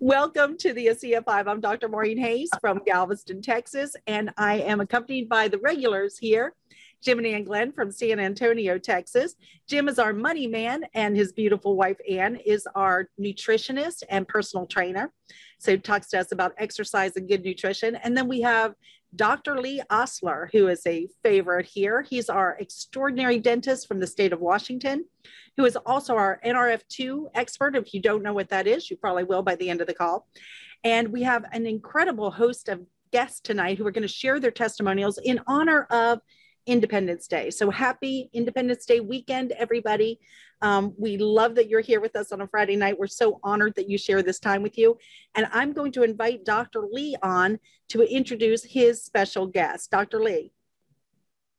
Welcome to the Asea 5. I'm Dr. Maureen Hayes from Galveston, Texas, and I am accompanied by the regulars here, Jim and Glenn from San Antonio, Texas. Jim is our money man, and his beautiful wife, Ann, is our nutritionist and personal trainer. So talks to us about exercise and good nutrition. And then we have Dr. Lee Osler, who is a favorite here. He's our extraordinary dentist from the state of Washington, who is also our NRF2 expert. If you don't know what that is, you probably will by the end of the call. And we have an incredible host of guests tonight who are going to share their testimonials in honor of Independence Day. So happy Independence Day weekend, everybody. We love that you're here with us on a Friday night. We're so honored that you share this time with you. And I'm going to invite Dr. Lee on to introduce his special guest. Dr. Lee.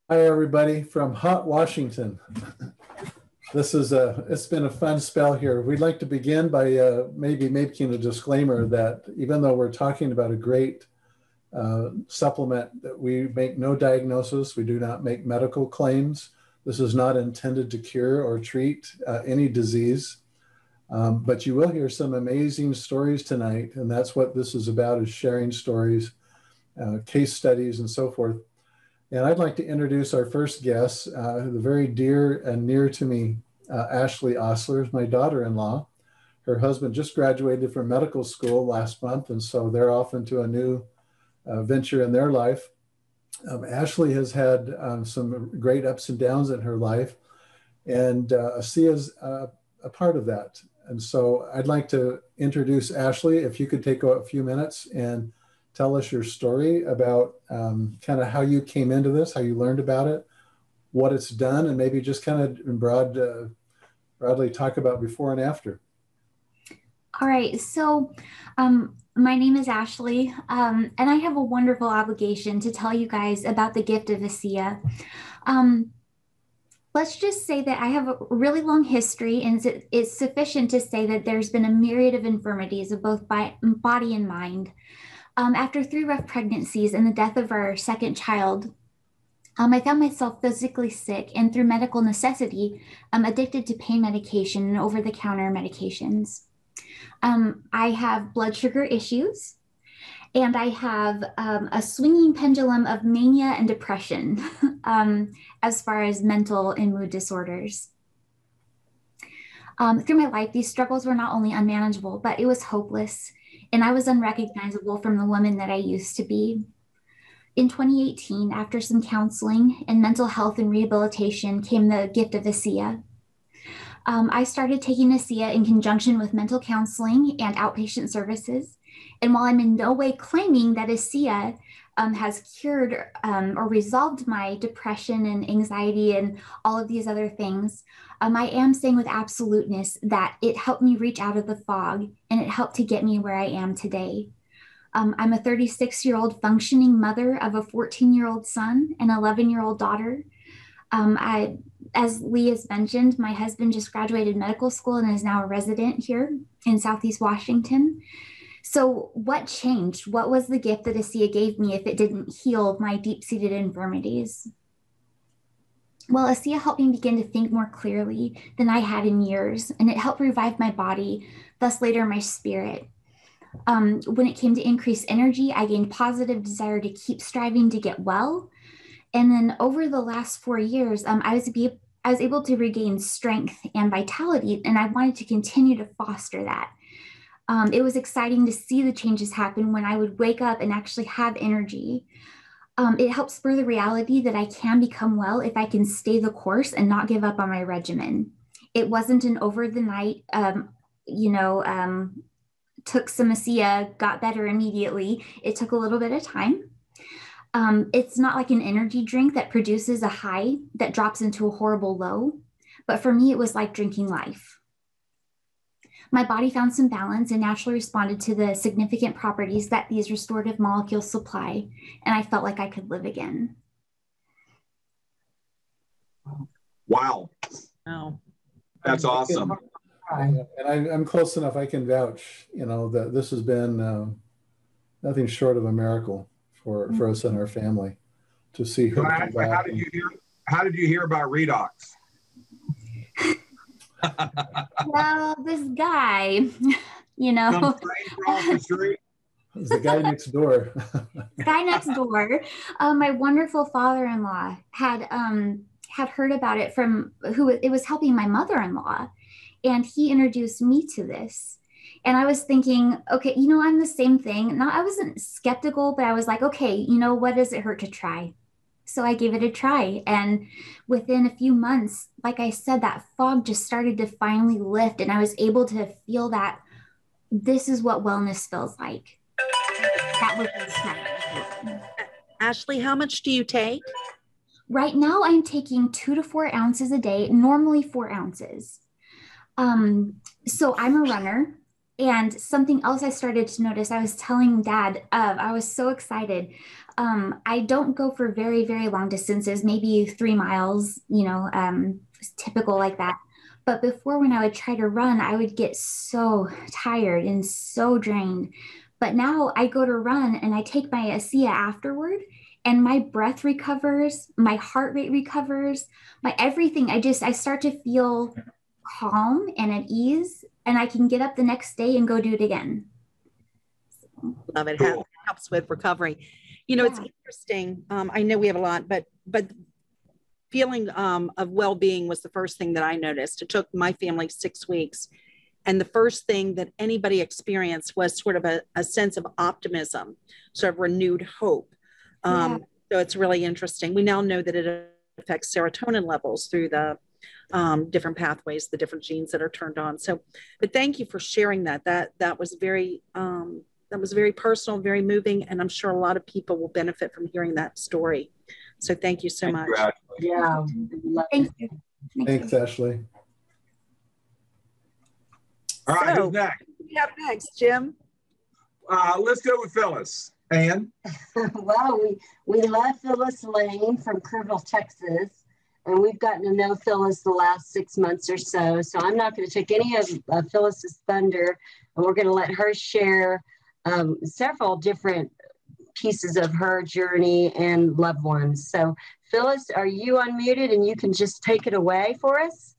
Hi, everybody from hot Washington. It's been a fun spell here. We'd like to begin by maybe making a disclaimer that even though we're talking about a great supplement, that we make no diagnosis, we do not make medical claims. This is not intended to cure or treat any disease, but you will hear some amazing stories tonight, and that's what this is about, is sharing stories, case studies, and so forth. And I'd like to introduce our first guest, the very dear and near to me, Ashley Osler, is my daughter-in-law. Her husband just graduated from medical school last month, and so they're off into a new venture in their life. Ashley has had some great ups and downs in her life, and Asea is a part of that. And so I'd like to introduce Ashley. If you could take a few minutes and tell us your story about kind of how you came into this, how you learned about it, what it's done, and maybe just kind of in broadly talk about before and after. All right, so my name is Ashley, and I have a wonderful obligation to tell you guys about the gift of Asea. Let's just say that I have a really long history, and it's sufficient to say that there's been a myriad of infirmities of both body and mind. After 3 rough pregnancies and the death of our second child, I found myself physically sick and through medical necessity, addicted to pain medication and over-the-counter medications. I have blood sugar issues, and I have a swinging pendulum of mania and depression as far as mental and mood disorders. Through my life, these struggles were not only unmanageable, but it was hopeless, and I was unrecognizable from the woman that I used to be. In 2018, after some counseling and mental health and rehabilitation, came the gift of Asea. I started taking Asea in conjunction with mental counseling and outpatient services. And while I'm in no way claiming that Asea has cured or resolved my depression and anxiety and all of these other things, I am saying with absoluteness that it helped me reach out of the fog, and it helped to get me where I am today. I'm a 36-year-old functioning mother of a 14-year-old son and 11-year-old daughter. As Lee has mentioned, my husband just graduated medical school and is now a resident here in Southeast Washington. So what changed? What was the gift that Asea gave me if it didn't heal my deep-seated infirmities? Well, Asea helped me begin to think more clearly than I had in years, and it helped revive my body, thus later my spirit. When it came to increased energy, I gained positive desire to keep striving to get well. And then over the last 4 years, I was able to regain strength and vitality, and I wanted to continue to foster that. It was exciting to see the changes happen when I would wake up and actually have energy. It helped spur the reality that I can become well if I can stay the course and not give up on my regimen. It wasn't an over the night, took some Asea, got better immediately. It took a little bit of time. It's not like an energy drink that produces a high that drops into a horrible low, but for me, it was like drinking life. My body found some balance and naturally responded to the significant properties that these restorative molecules supply, and I felt like I could live again. Wow. Oh. That's awesome. And I'm close enough, I can vouch, that this has been nothing short of a miracle for us and our family to see her come back. How did you hear about Redox? Well, this guy you know. Some stranger off the street. It's the guy next door. Guy next door. My wonderful father-in-law had heard about it from who it was helping my mother-in-law, and he introduced me to this. And I was thinking, okay, I'm the same thing. Now, I wasn't skeptical, but I was like, okay, what does it hurt to try? So I gave it a try. And within a few months, like I said, that fog just started to finally lift. And I was able to feel that this is what wellness feels like. That was the Ashley, how much do you take? Right now, I'm taking 2 to 4 ounces a day, normally 4 ounces. So I'm a runner. And something else I started to notice, I was telling Dad, I was so excited. I don't go for very, very long distances, maybe 3 miles, typical like that. But before, when I would try to run, I would get so tired and so drained. But now I go to run and I take my Asea afterward, and my breath recovers, my heart rate recovers, my everything. I start to feel calm and at ease, and I can get up the next day and go do it again. Love it. Cool. Helps with recovery. It's interesting. I know we have a lot, but feeling of well-being was the first thing that I noticed. It took my family 6 weeks. And the first thing that anybody experienced was sort of a sense of optimism, sort of renewed hope. So it's really interesting. We now know that it affects serotonin levels through the different pathways, the different genes that are turned on. So, but thank you for sharing that. That was very personal, very moving, and I'm sure a lot of people will benefit from hearing that story. So thank you so much. Yeah. Thank you. Thanks, Ashley. All right, who's next? Who do we have next, Jim? Let's go with Phyllis. Ann? Well, we love Phyllis Lane from Kerrville, Texas, and we've gotten to know Phyllis the last 6 months or so. So I'm not going to take any of Phyllis's thunder, and we're going to let her share several different pieces of her journey and loved ones. So Phyllis, are you unmuted and you can just take it away for us?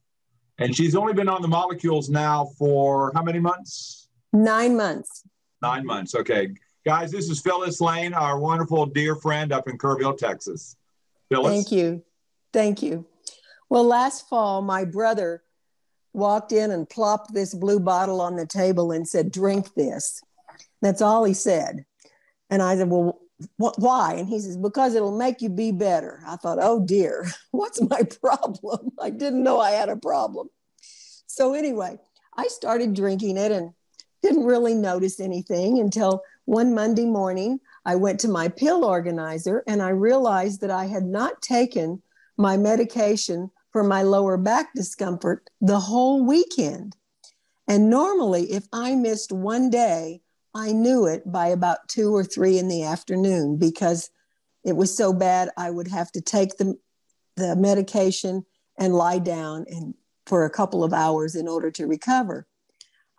And she's only been on the molecules now for how many months? 9 months. 9 months. Okay. Guys, this is Phyllis Lane, our wonderful dear friend up in Kerrville, Texas. Phyllis? Thank you. Thank you. Well, last fall, my brother walked in and plopped this blue bottle on the table and said, "Drink this." That's all he said. And I said, "Well, why?" And he says, "Because it'll make you be better." I thought, oh dear, what's my problem? I didn't know I had a problem. So anyway, I started drinking it and didn't really notice anything until one Monday morning, I went to my pill organizer and I realized that I had not taken my medication for my lower back discomfort the whole weekend. And normally, if I missed one day, I knew it by about 2 or 3 in the afternoon because it was so bad I would have to take the medication and lie down for a couple of hours in order to recover.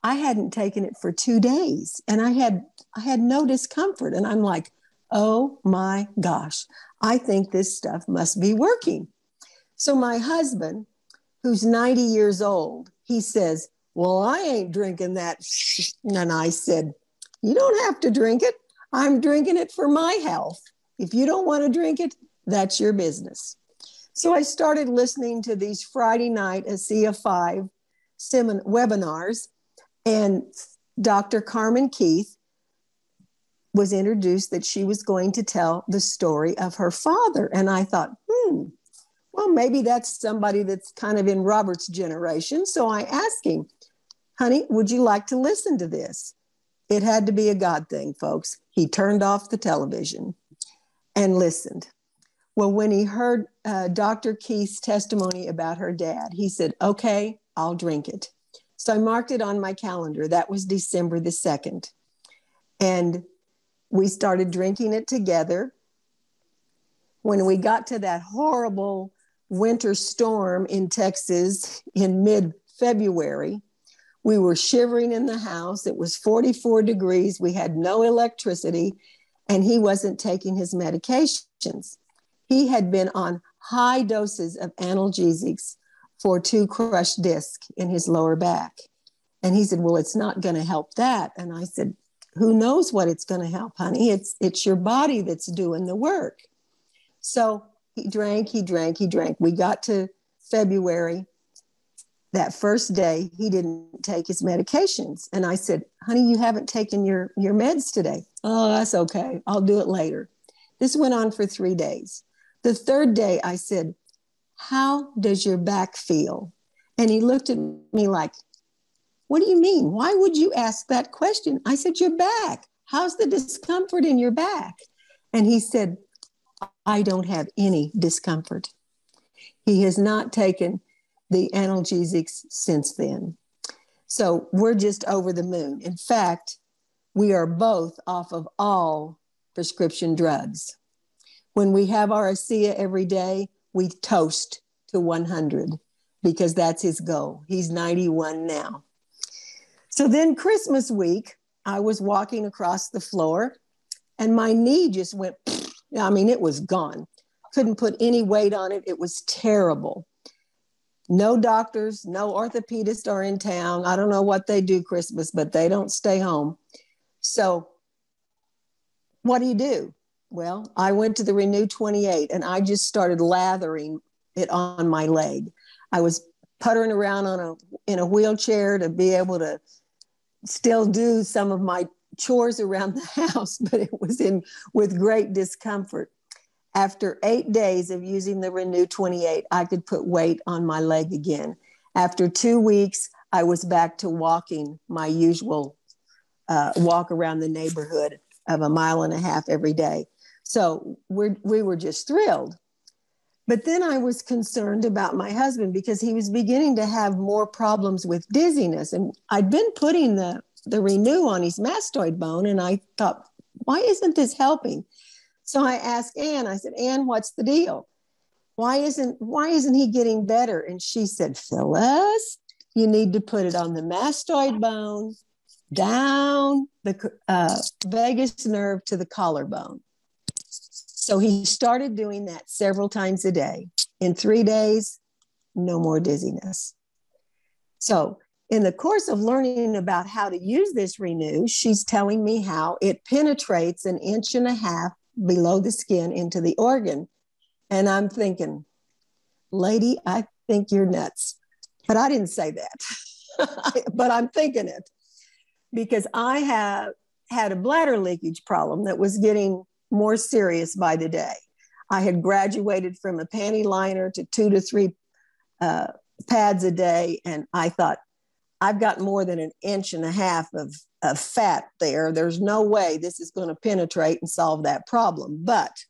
I hadn't taken it for 2 days and I had no discomfort. And I'm like, oh my gosh, I think this stuff must be working. So my husband, who's 90 years old, he says, "Well, I ain't drinking that." And I said, "You don't have to drink it. I'm drinking it for my health. If you don't want to drink it, that's your business." So I started listening to these Friday night Asea 5 webinars, and Dr. Carmen Keith was introduced that she was going to tell the story of her father. And I thought, well, maybe that's somebody that's kind of in Robert's generation. So I asked him, "Honey, would you like to listen to this?" It had to be a God thing, folks. He turned off the television and listened. Well, when he heard Dr. Keith's testimony about her dad, he said, "Okay, I'll drink it." So I marked it on my calendar. That was December the 2nd. And we started drinking it together. When we got to that horrible winter storm in Texas in mid-February, we were shivering in the house. It was 44 degrees. We had no electricity, and he wasn't taking his medications. He had been on high doses of analgesics for 2 crushed discs in his lower back. And he said, well, it's not going to help that. And I said, who knows what it's going to help, honey? It's your body that's doing the work. So he drank. We got to February. That first day, he didn't take his medications. And I said, honey, you haven't taken your meds today. Oh, that's okay. I'll do it later. This went on for 3 days. The third day, I said, how does your back feel? And he looked at me like, what do you mean? Why would you ask that question? I said, your back. How's the discomfort in your back? And he said, I don't have any discomfort. He has not taken the analgesics since then. So we're just over the moon. In fact, we are both off of all prescription drugs. When we have our Asea every day, we toast to 100 because that's his goal. He's 91 now. So then Christmas week, I was walking across the floor and my knee just went, it was gone. Couldn't put any weight on it. It was terrible. No doctors, no orthopedists are in town. I don't know what they do Christmas, but they don't stay home. So what do? Well, I went to the Renew 28 and I just started lathering it on my leg. I was puttering around in a wheelchair to be able to still do some of my chores around the house, but it was with great discomfort. After 8 days of using the Renew 28, I could put weight on my leg again. After 2 weeks, I was back to walking my usual walk around the neighborhood of 1.5 miles every day. So we were just thrilled. But then I was concerned about my husband because he was beginning to have more problems with dizziness. And I'd been putting the Renew on his mastoid bone, and I thought, why isn't this helping? So I asked Ann, I said, Ann, what's the deal? Why isn't he getting better? And she said, Phyllis, you need to put it on the mastoid bone, down the vagus nerve to the collarbone. So he started doing that several times a day. In 3 days, no more dizziness. So in the course of learning about how to use this Renew, she's telling me how it penetrates 1.5 inches below the skin into the organ. And I'm thinking, lady, I think you're nuts. But I didn't say that, but I'm thinking it because I have had a bladder leakage problem that was getting more serious by the day. I had graduated from a panty liner to 2 to 3 pads a day. And I thought, I've got more than 1.5 inches of fat there. There's no way this is going to penetrate and solve that problem, but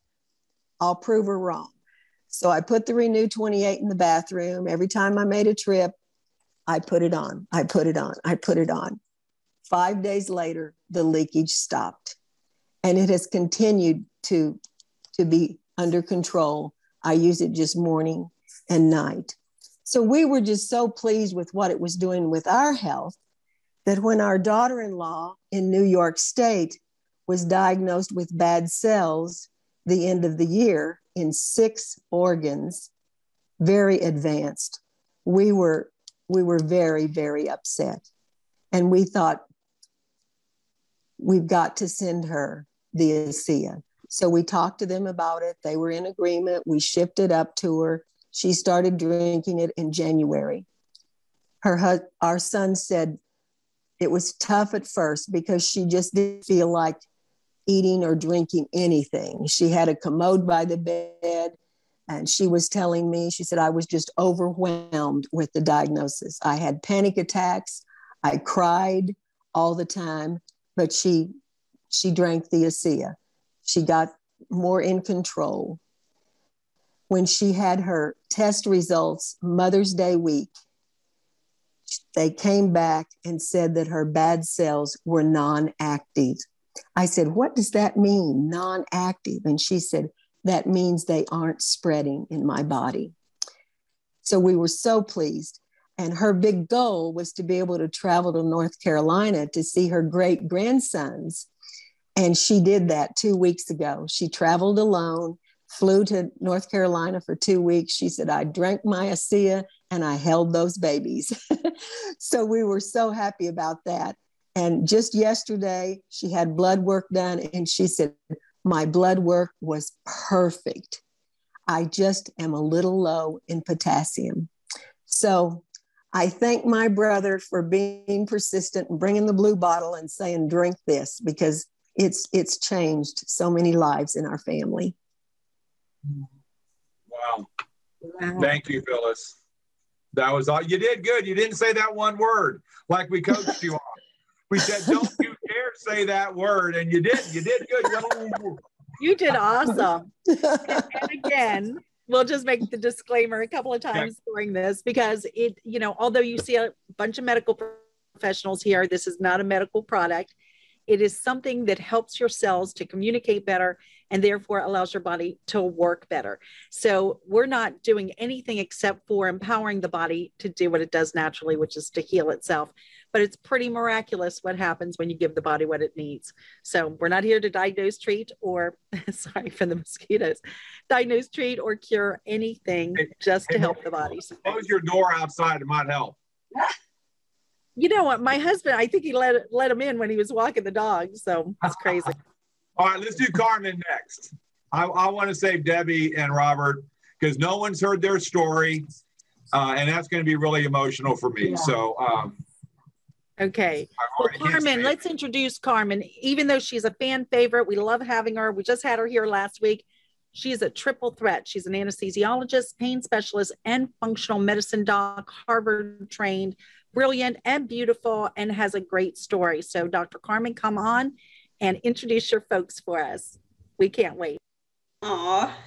I'll prove her wrong. So I put the Renew 28 in the bathroom. Every time I made a trip, I put it on. 5 days later, the leakage stopped. And it has continued to be under control. I use it just morning and night. So we were just so pleased with what it was doing with our health that when our daughter-in-law in New York State was diagnosed with bad cells the end of the year in 6 organs, very advanced, we were very, very upset. And we thought, we've got to send her the Asea. So we talked to them about it. They were in agreement. We shipped it up to her. She started drinking it in January. Our son said it was tough at first because she just didn't feel like eating or drinking anything. She had a commode by the bed, and she was telling me, she said, I was just overwhelmed with the diagnosis. I had panic attacks. I cried all the time, but she drank the Asea. She got more in control. When she had her test results Mother's Day week, they came back and said that her bad cells were non-active. I said, what does that mean, non-active? And she said, that means they aren't spreading in my body. So we were so pleased. And her big goal was to be able to travel to North Carolina to see her great-grandsons. And she did that 2 weeks ago. She traveled alone. flew to North Carolina for 2 weeks. She said, I drank my Asea and I held those babies. So we were so happy about that. And just yesterday, she had blood work done and she said, my blood work was perfect. I just am a little low in potassium. So I thank my brother for being persistent and bringing the blue bottle and saying, drink this, because it's changed so many lives in our family. Wow. Thank you, Phyllis. That was all. You did good. You didn't say that one word like we coached you on. We said, don't you dare say that word. And you did. You did good. You did awesome. And again, we'll just make the disclaimer a couple of times during this, because it, you know, although you see a bunch of medical professionals here, this is not a medical product. It is something that helps your cells to communicate better and therefore allows your body to work better. So we're not doing anything except for empowering the body to do what it does naturally, which is to heal itself. But it's pretty miraculous what happens when you give the body what it needs. So we're not here to diagnose, treat, or sorry for the mosquitoes, diagnose, treat, or cure anything, just to help the body. So close your door outside. It might help. You know what? My husband, I think he let him in when he was walking the dog. So it's crazy. All right, let's do Carmen next. I want to save Debbie and Robert because no one's heard their story. And that's going to be really emotional for me. Yeah. So, okay. Well, Carmen, let's introduce Carmen. Even though she's a fan favorite, we love having her. We just had her here last week. She is a triple threat. She's an anesthesiologist, pain specialist, and functional medicine doc, Harvard trained, brilliant and beautiful, and has a great story. So Dr. Carmen, come on and introduce your folks for us. We can't wait. Aw,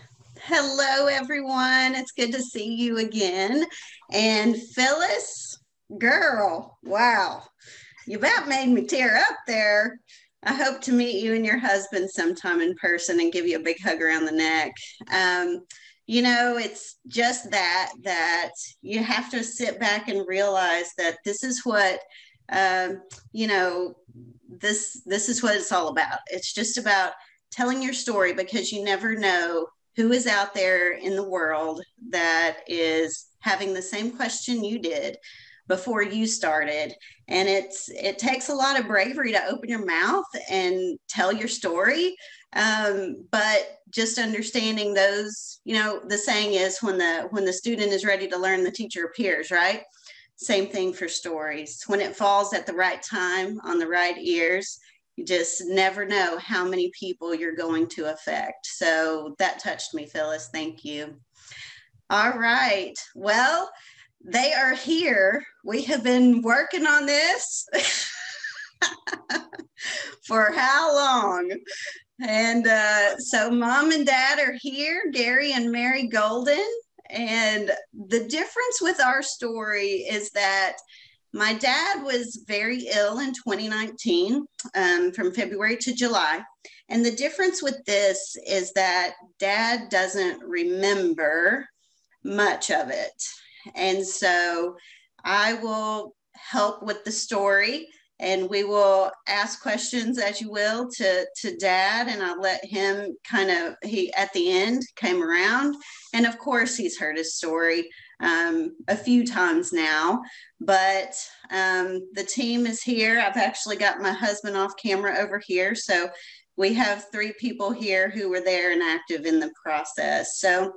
hello everyone. It's good to see you again. And Phyllis, girl, wow, you about made me tear up there. I hope to meet you and your husband sometime in person and give you a big hug around the neck. You know, it's just that you have to sit back and realize that this is what, you know, this is what it's all about. It's just about telling your story, because you never know who is out there in the world that is having the same question you did before you started. And it takes a lot of bravery to open your mouth and tell your story. But just understanding those, you know, the saying is when the student is ready to learn, the teacher appears, right? Same thing for stories. When it falls at the right time on the right ears, you just never know how many people you're going to affect. So that touched me, Phyllis. Thank you. All right. Well, they are here. We have been working on this for how long? And so Mom and Dad are here, Gary and Mary Golden. And the difference with our story is that my dad was very ill in 2019, from February to July. And the difference with this is that Dad doesn't remember much of it. And so I will help with the story, and we will ask questions, as you will, to Dad, and I'll let him he at the end came around. And of course, he's heard his story a few times now, but the team is here. I've actually got my husband off camera over here. So we have 3 people here who were there and active in the process. So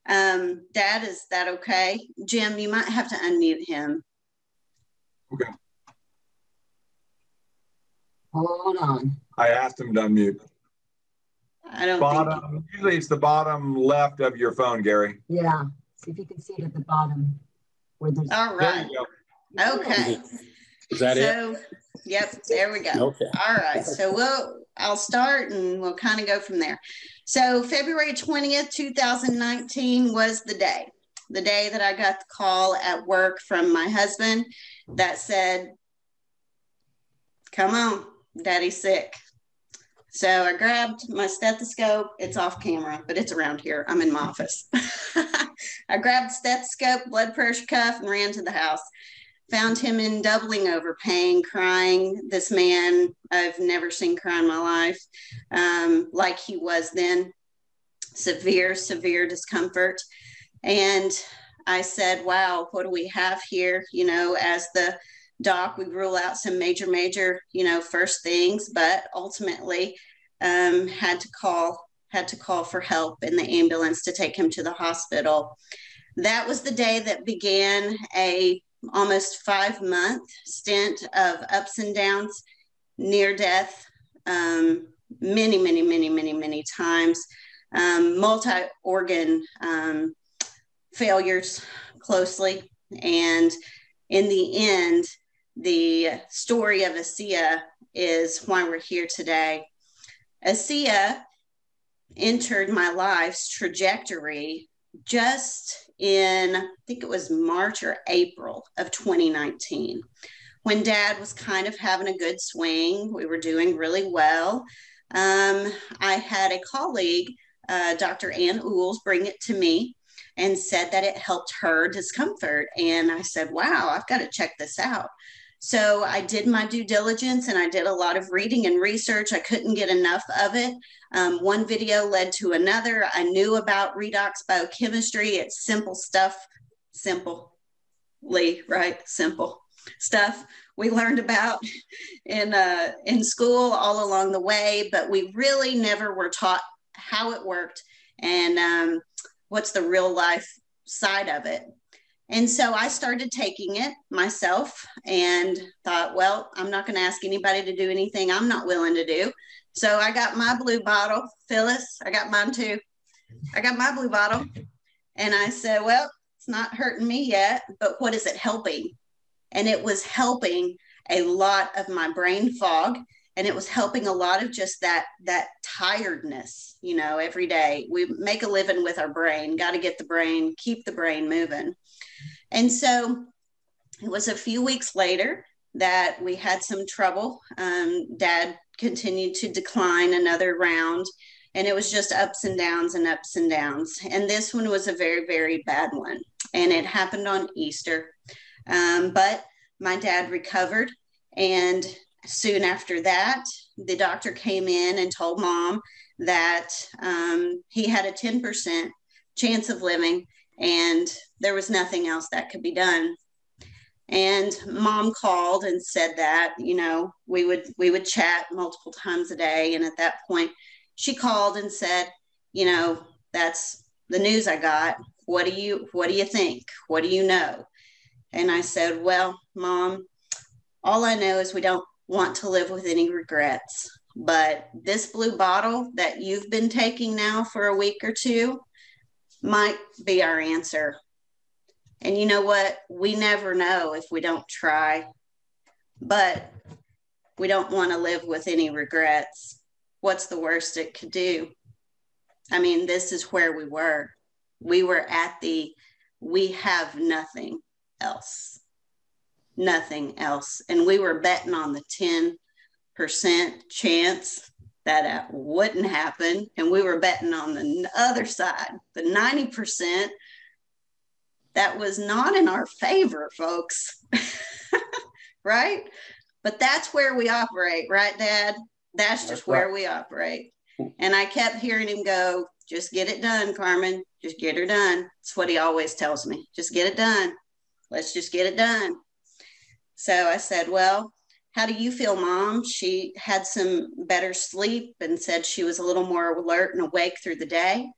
Dad, is that okay? Jim, you might have to unmute him. Okay. Hold on. I asked him to unmute. I don't think. Usually it's the bottom left of your phone, Gary. Yeah. See if you can see it at the bottom where there's. All right. Okay. Is that it? Yep, there we go. Okay. All right. So I'll start and we'll kind of go from there. So February 20th, 2019 was the day that I got the call at work from my husband that said, come on, Daddy's sick. So I grabbed my stethoscope. It's off camera, but it's around here. I'm in my office. I grabbed the stethoscope, blood pressure cuff, and ran to the house. Found him in doubling over pain, crying. This man I've never seen cry in my life, like he was then. severe, severe discomfort. And I said, wow, what do we have here? You know, as the doc, we rule out some major, you know, first things, but ultimately had to call for help in the ambulance to take him to the hospital. That was the day that began a almost 5-month stint of ups and downs, near death, many times, multi-organ failures closely. And in the end, the story of Asea is why we're here today. Asea entered my life's trajectory just in, I think it was March or April of 2019, when Dad was kind of having a good swing. We were doing really well. I had a colleague, Dr. Ann Ools, bring it to me and said that it helped her discomfort. And I said, wow, I've got to check this out. So I did my due diligence and I did a lot of reading and research. I couldn't get enough of it. One video led to another. I knew about redox biochemistry. It's simple stuff, simple stuff we learned about in school all along the way, but we really never were taught how it worked and what's the real life side of it. And so I started taking it myself and thought, well, I'm not going to ask anybody to do anything I'm not willing to do. So I got my blue bottle. Phyllis, I got mine too. I got my blue bottle. And I said, well, it's not hurting me yet, but what is it helping? And it was helping a lot of my brain fog. And it was helping a lot of just that tiredness, you know, every day. We make a living with our brain, got to get the brain, keep the brain moving. And so it was a few weeks later that we had some trouble. Dad continued to decline another round, and it was just ups and downs and ups and downs. And this one was a very, very bad one. And it happened on Easter. But my dad recovered. And soon after that, the doctor came in and told Mom that he had a 10% chance of living, and there was nothing else that could be done. And Mom called and said that, you know, we would chat multiple times a day. And at that point, she called and said, you know, that's the news I got. What do you think? What do you know? And I said, well, Mom, all I know is we don't want to live with any regrets. But this blue bottle that you've been taking now for a week or two might be our answer. And you know what? We never know if we don't try, but we don't want to live with any regrets. What's the worst it could do? I mean, this is where we were. We were at we have nothing else. Nothing else. And we were betting on the 10% chance that it wouldn't happen. And we were betting on the other side, the 90%. That was not in our favor, folks. Right? But that's where we operate, right, Dad? That's just where we operate. And I kept hearing him go, just get it done, Carmen. Just get her done. That's what he always tells me. Just get it done. Let's just get it done. So I said, well, how do you feel, Mom? She had some better sleep and said she was a little more alert and awake through the day.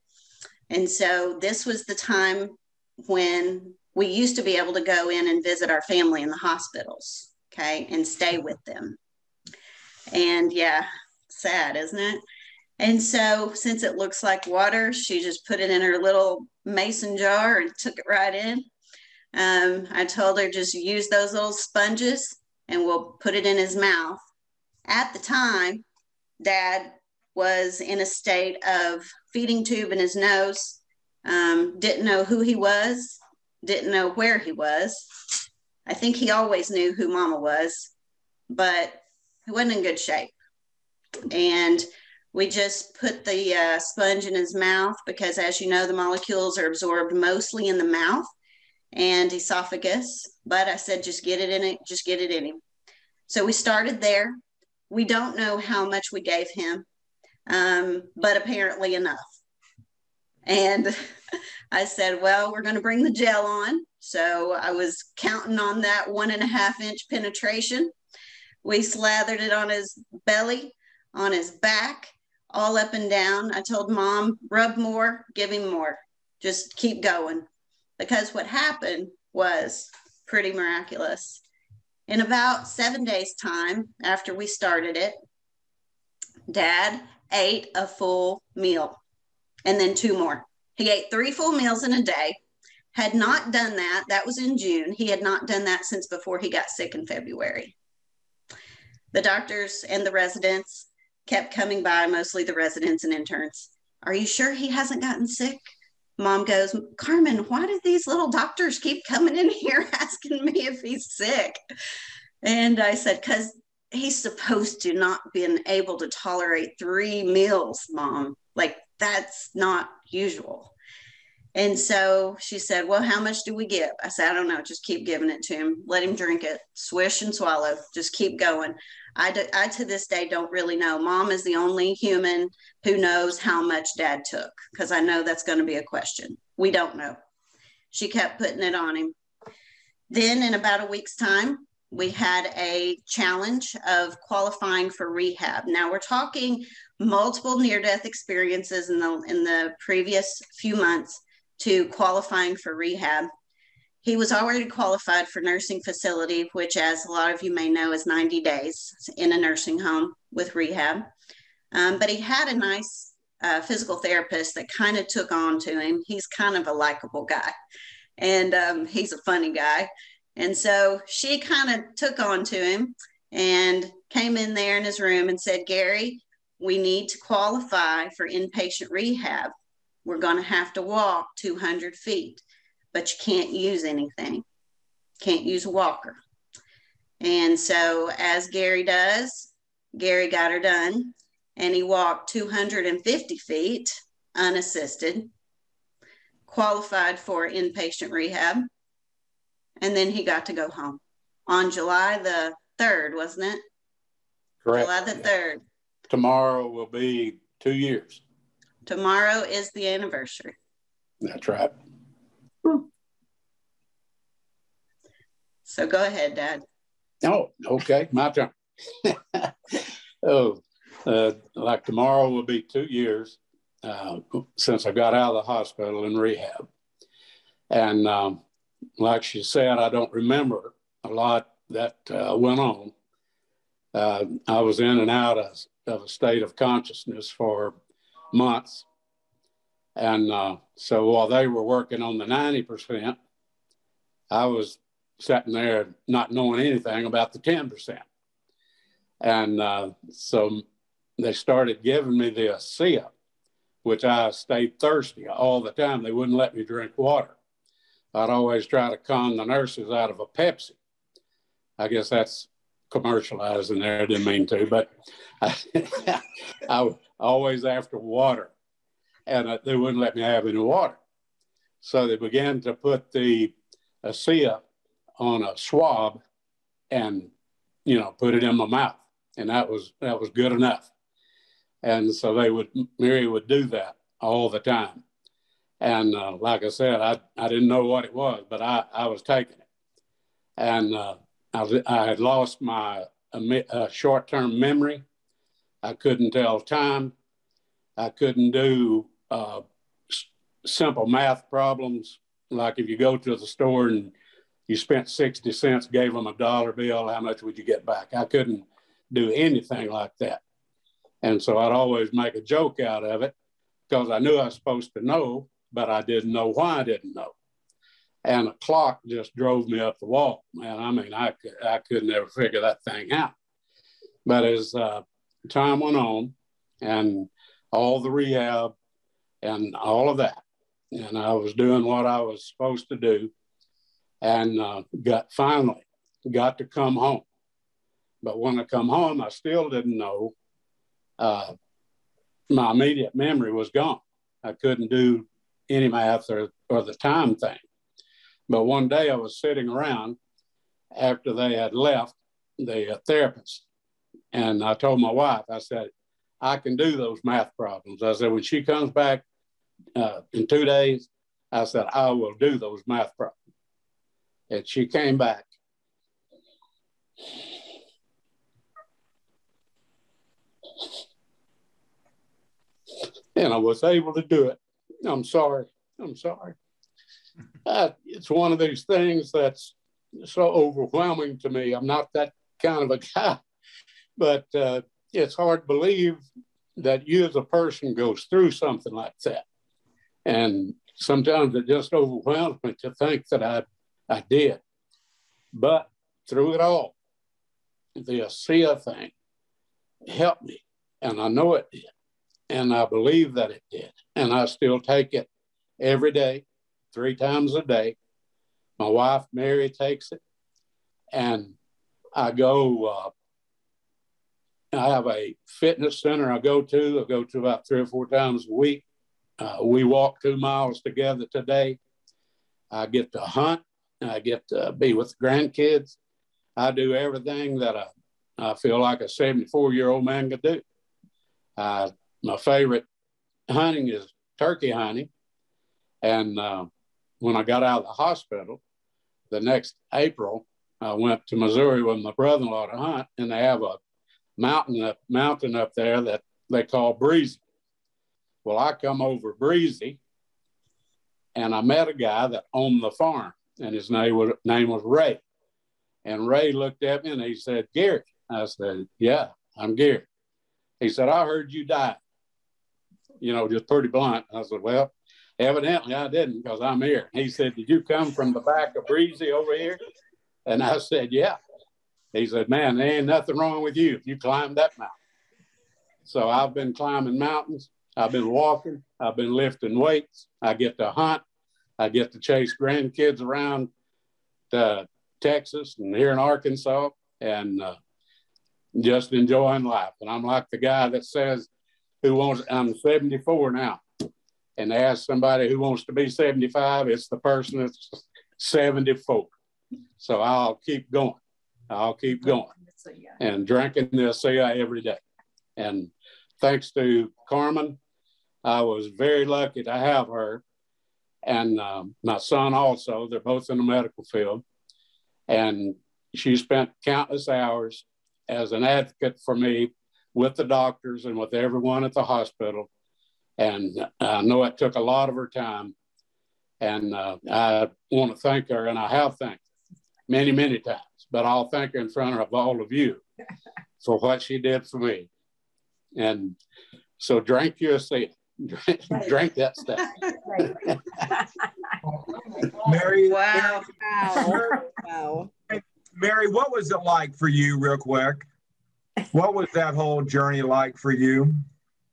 And so this was the time when we used to be able to go in and visit our family in the hospitals, okay, and stay with them. And yeah, sad, isn't it? And so since it looks like water, she just put it in her little mason jar and took it right in. I told her just use those little sponges and we'll put it in his mouth. At the time, Dad was in a state of feeding tube in his nose, didn't know who he was, didn't know where he was. I think he always knew who Mama was, but he wasn't in good shape. And we just put the sponge in his mouth because, as you know, the molecules are absorbed mostly in the mouth and esophagus. But I said, just get it in it, just get it in him. So we started there. We don't know how much we gave him, but apparently enough. And I said, well, we're going to bring the gel on. So I was counting on that 1.5 inch penetration. We slathered it on his belly, on his back, all up and down. I told Mom, rub more, give him more. Just keep going. Because what happened was pretty miraculous. In about 7 days' time after we started it, Dad ate a full meal and then 2 more. He ate 3 full meals in a day. Had not done that. That was in June. He had not done that since before he got sick in February. The doctors and the residents kept coming by, mostly the residents and interns. Are you sure he hasn't gotten sick? Mom goes, Carmen, why do these little doctors keep coming in here asking me if he's sick? And I said, because he's supposed to not been able to tolerate 3 meals, Mom. Like, that's not usual. And so she said, well, how much do we give? I said, I don't know. Just keep giving it to him. Let him drink it. Swish and swallow. Just keep going. I to this day don't really know. Mom is the only human who knows how much Dad took, because I know that's going to be a question. We don't know. She kept putting it on him. Then in about a week's time, we had a challenge of qualifying for rehab. Now we're talking multiple near-death experiences in the previous few months to qualifying for rehab. He was already qualified for nursing facility, which, as a lot of you may know, is 90 days in a nursing home with rehab. But he had a nice physical therapist that kind of took on to him. He's kind of a likable guy, and he's a funny guy. And so she kind of took on to him and came in there in his room and said, Gary, we need to qualify for inpatient rehab. We're going to have to walk 200 feet, but you can't use anything. Can't use a walker. And so as Gary does, Gary got her done, and he walked 250 feet unassisted, qualified for inpatient rehab, and then he got to go home on July the 3rd, wasn't it? Correct. July the 3rd. Tomorrow will be 2 years. Tomorrow is the anniversary. That's right. So go ahead, Dad. Oh, okay, my turn. Like tomorrow will be 2 years since I got out of the hospital in rehab. And like she said, I don't remember a lot that went on. I was in and out of a state of consciousness for months. And so while they were working on the 90%, I was sitting there not knowing anything about the 10%. And so they started giving me the Asea, which I stayed thirsty all the time. They wouldn't let me drink water. I'd always try to con the nurses out of a Pepsi. I guess that's commercializing there. I didn't mean to, but I was always after water, and they wouldn't let me have any water. So they began to put the Asea on a swab and, put it in my mouth. And that was good enough. And so Mary would do that all the time. And like I said, I didn't know what it was, but I was taking it. And I had lost my short-term memory. I couldn't tell time. I couldn't do simple math problems. Like if you go to the store and you spent 60 cents, gave them a dollar bill, how much would you get back? I couldn't do anything like that. And so I'd always make a joke out of it because I knew I was supposed to know, but I didn't know why I didn't know. And a clock just drove me up the wall. Man, I mean, I could never figure that thing out. But as time went on and all the rehab and all of that, and I was doing what I was supposed to do, and finally got to come home. But when I come home, I still didn't know. My immediate memory was gone. I couldn't do any math or the time thing. But one day I was sitting around after they had left the therapist, and I told my wife, I said, I can do those math problems. I said, when she comes back, in 2 days. I said, I will do those math problems. And she came back. And I was able to do it. I'm sorry. It's one of these things that's so overwhelming to me. I'm not that kind of a guy, but it's hard to believe that you as a person goes through something like that. And sometimes it just overwhelms me to think that I did. But through it all, the Asea thing helped me. And I know it did. And I believe that it did. And I still take it every day, 3 times a day. My wife, Mary, takes it. And I go, I have a fitness center I go to about 3 or 4 times a week. We walk 2 miles together today. I get to hunt. I get to be with the grandkids. I do everything that I feel like a 74-year-old man could do. My favorite hunting is turkey hunting. And when I got out of the hospital, the next April, I went to Missouri with my brother-in-law to hunt, and they have a mountain up there that they call Breezy. Well, I come over Breezy, and I met a guy that owned the farm, and his name was Ray. And Ray looked at me and he said, Gary. I said, yeah, I'm Gary. He said, I heard you died. You know, just pretty blunt. I said, well, evidently I didn't, because I'm here. He said, did you come from the back of Breezy over here? And I said, yeah. He said, man, there ain't nothing wrong with you if you climbed that mountain. So I've been climbing mountains. I've been walking. I've been lifting weights. I get to hunt. I get to chase grandkids around Texas and here in Arkansas, and just enjoying life. And I'm like the guy that says, I'm 74 now. And they ask somebody who wants to be 75, it's the person that's 74. So I'll keep going. And drinking the Asea every day. And thanks to Carmen, I was very lucky to have her. And my son also, they're both in the medical field. And she spent countless hours as an advocate for me with the doctors and with everyone at the hospital. And I know it took a lot of her time. And I want to thank her, and I have thanked her many, many times. But I'll thank her in front of all of you for what she did for me. And so drink your Asea. Drink that stuff. Mary, Wow. Mary, what was it like for you, real quick? What was that whole journey like for you?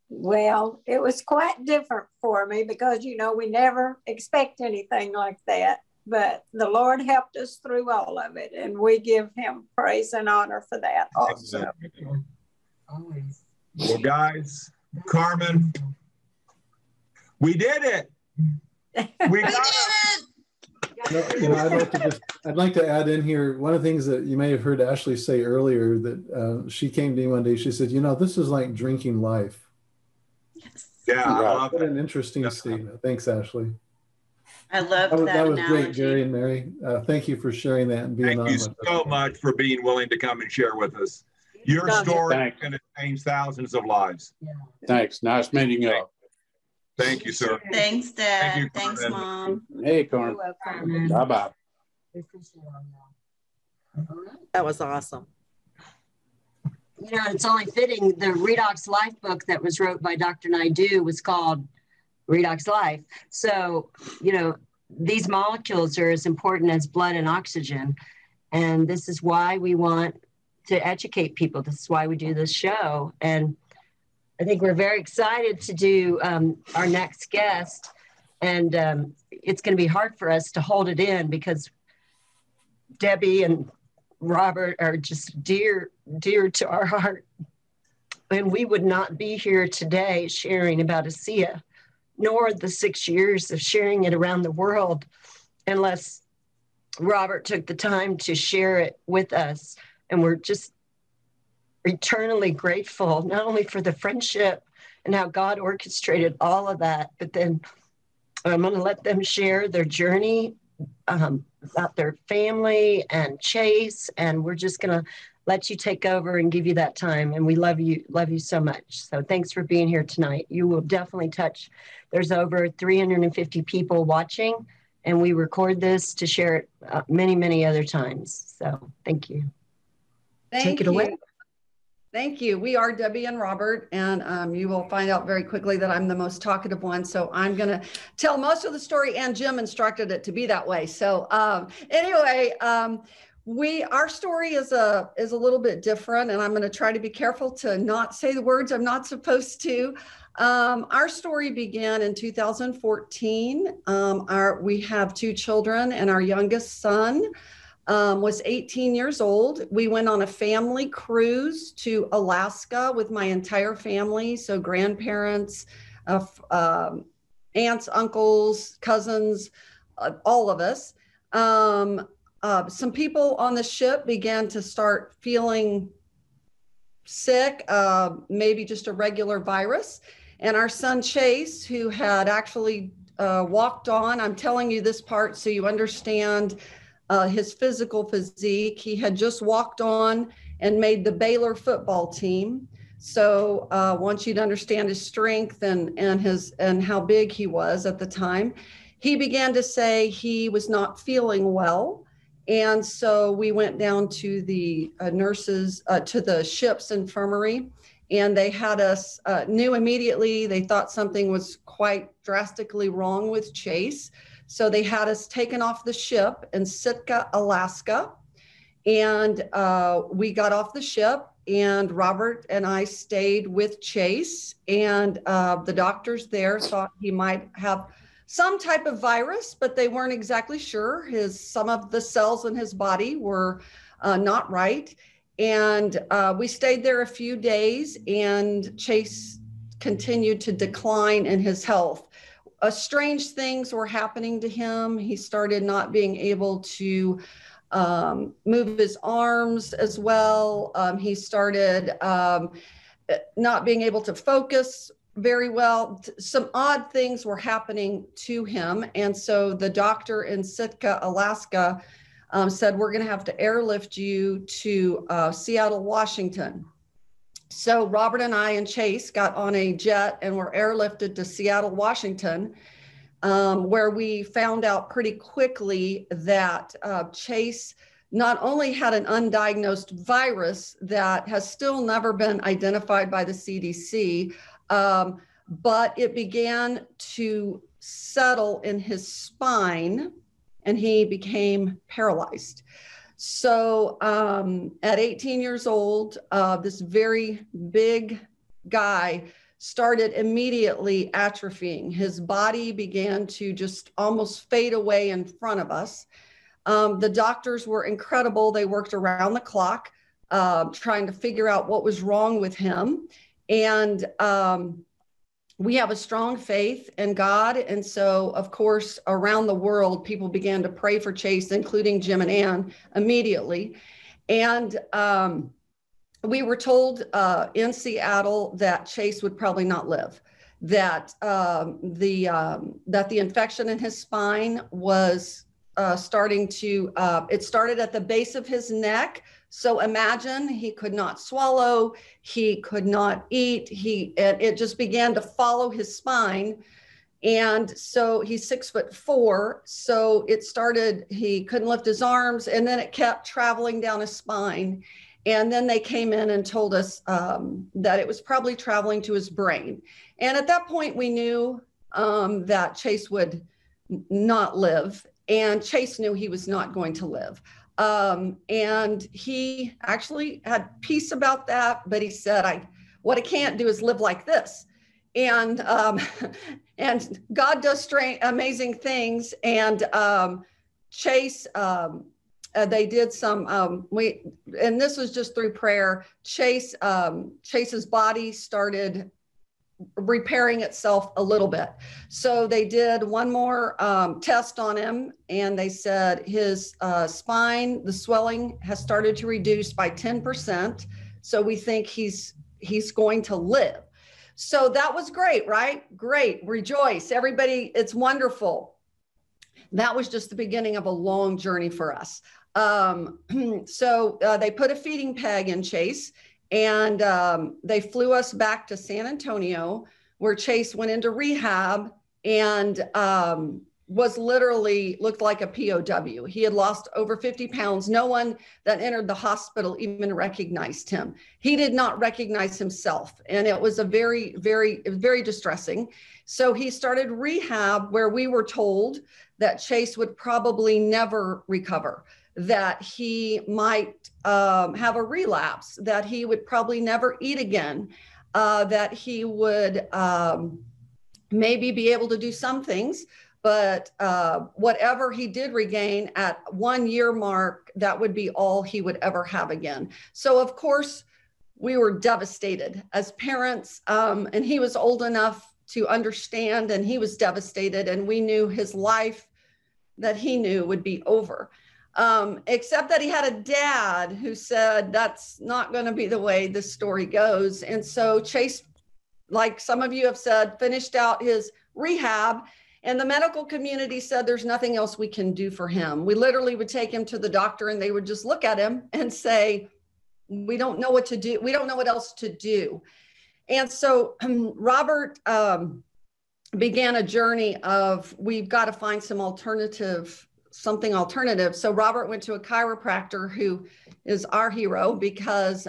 Well, it was quite different for me because, you know, we never expect anything like that. But the Lord helped us through all of it, and we give him praise and honor for that also. Always. Well, guys, Carmen, we did it. We got it. You know, I'd like to add in here, one of the things that you may have heard Ashley say earlier, that she came to me one day, she said, you know, this is like drinking life. Yes. Yeah. What an interesting statement. Thanks, Ashley. I love that. That was analogy. great, Gary and Mary. Thank you for sharing that and being on with us. Thank you so much for being willing to come and share with us. Your story is going to change thousands of lives. Yeah. Thanks. Nice meeting you. Thank you, sir. Thanks, Dad. Thank you, Thanks, Carmen. Mom. Hey, Carmen. Bye-bye. That was awesome. You know, it's only fitting the Redox Life book that was wrote by Dr. Naidu was called Redox Life. So, you know, these molecules are as important as blood and oxygen. And this is why we want to educate people. This is why we do this show. And I think we're very excited to do our next guest. And it's going to be hard for us to hold it in because Debbie and Robert are just dear to our heart. And we would not be here today sharing about Asea, nor the 6 years of sharing it around the world, unless Robert took the time to share it with us. And we're just eternally grateful, not only for the friendship and how God orchestrated all of that, but then I'm going to let them share their journey about their family and Chase, and we're just going to let you take over and give you that time. And we love you so much. So thanks for being here tonight. You will definitely touch. There's over 350 people watching, and we record this to share it many, many other times. So thank you. Take it away. Thank you. We are Debbie and Robert, and you will find out very quickly that I'm the most talkative one. So I'm going to tell most of the story, and Jim instructed it to be that way. So anyway, our story is a little bit different, and I'm going to try to be careful to not say the words I'm not supposed to. Our story began in 2014. We have 2 children, and our youngest son was 18 years old. We went on a family cruise to Alaska with my entire family. So grandparents, aunts, uncles, cousins, all of us. Some people on the ship began to start feeling sick, maybe just a regular virus. And our son Chase, who had actually walked on, I'm telling you this part so you understand his physical physique. He had just walked on and made the Baylor football team. So I want you to understand his strength and how big he was at the time. He began to say he was not feeling well. And so we went down to the nurses, to the ship's infirmary, and they had us, knew immediately, they thought something was quite drastically wrong with Chase. So they had us taken off the ship in Sitka, Alaska. And we got off the ship, and Robert and I stayed with Chase. And the doctors there thought he might have some type of virus, but they weren't exactly sure. Some of the cells in his body were not right. And we stayed there a few days, and Chase continued to decline in his health. Strange things were happening to him. He started not being able to move his arms as well. He started not being able to focus very well. Some odd things were happening to him. And so the doctor in Sitka, Alaska, said, we're going to have to airlift you to Seattle, Washington. So Robert and I and Chase got on a jet and were airlifted to Seattle, Washington, where we found out pretty quickly that Chase not only had an undiagnosed virus that has still never been identified by the CDC, but it began to settle in his spine, and he became paralyzed. So at 18 years old, this very big guy started immediately atrophying. His body began to just almost fade away in front of us. The doctors were incredible. They worked around the clock trying to figure out what was wrong with him. And we have a strong faith in God. And so, of course, around the world, people began to pray for Chase, including Jim and Ann, immediately. And we were told in Seattle that Chase would probably not live, that the infection in his spine was starting to, it started at the base of his neck. So imagine he could not swallow, he could not eat, it just began to follow his spine. And so he's 6'4". So it started, he couldn't lift his arms, and then it kept traveling down his spine. And then they came in and told us that it was probably traveling to his brain. And at that point we knew that Chase would not live, and Chase knew he was not going to live. And he actually had peace about that, but he said, what I can't do is live like this. And God does amazing things. And Chase, they did some, and this was just through prayer. Chase's body started repairing itself a little bit. So they did one more test on him, and they said his spine, the swelling has started to reduce by 10%. So we think he's going to live. So that was great, right? Great. Rejoice. Everybody, it's wonderful. That was just the beginning of a long journey for us. They put a feeding peg in Chase, and they flew us back to San Antonio, where Chase went into rehab and was literally looked like a POW. He had lost over 50 pounds. No one that entered the hospital even recognized him. He did not recognize himself. And it was a very, very, very distressing. So he started rehab, where we were told that Chase would probably never recover, that he might have a relapse, that he would probably never eat again, that he would maybe be able to do some things, but whatever he did regain at 1 year mark, that would be all he would ever have again. So of course, we were devastated as parents, and he was old enough to understand, and he was devastated, and we knew his life that he knew would be over. Except that he had a dad who said, that's not going to be the way this story goes. And so Chase, like some of you have said, finished out his rehab, and the medical community said there's nothing else we can do for him. We literally would take him to the doctor, and they would just look at him and say, we don't know what to do. We don't know what else to do. And so Robert began a journey of, we've got to find something alternative. So Robert went to a chiropractor who is our hero, because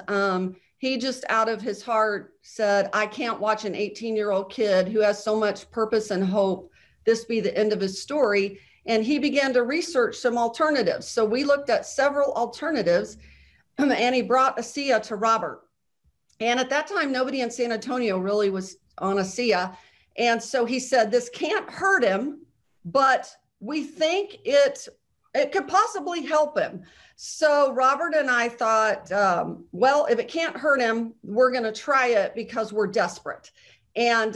he just out of his heart said, I can't watch an 18-year-old kid who has so much purpose and hope, this be the end of his story. And he began to research some alternatives. So we looked at several alternatives, and he brought Asea to Robert. And at that time, nobody in San Antonio really was on Asea. And so he said, this can't hurt him, but we think it could possibly help him. So Robert and I thought, well, if it can't hurt him, we're going to try it, because we're desperate. And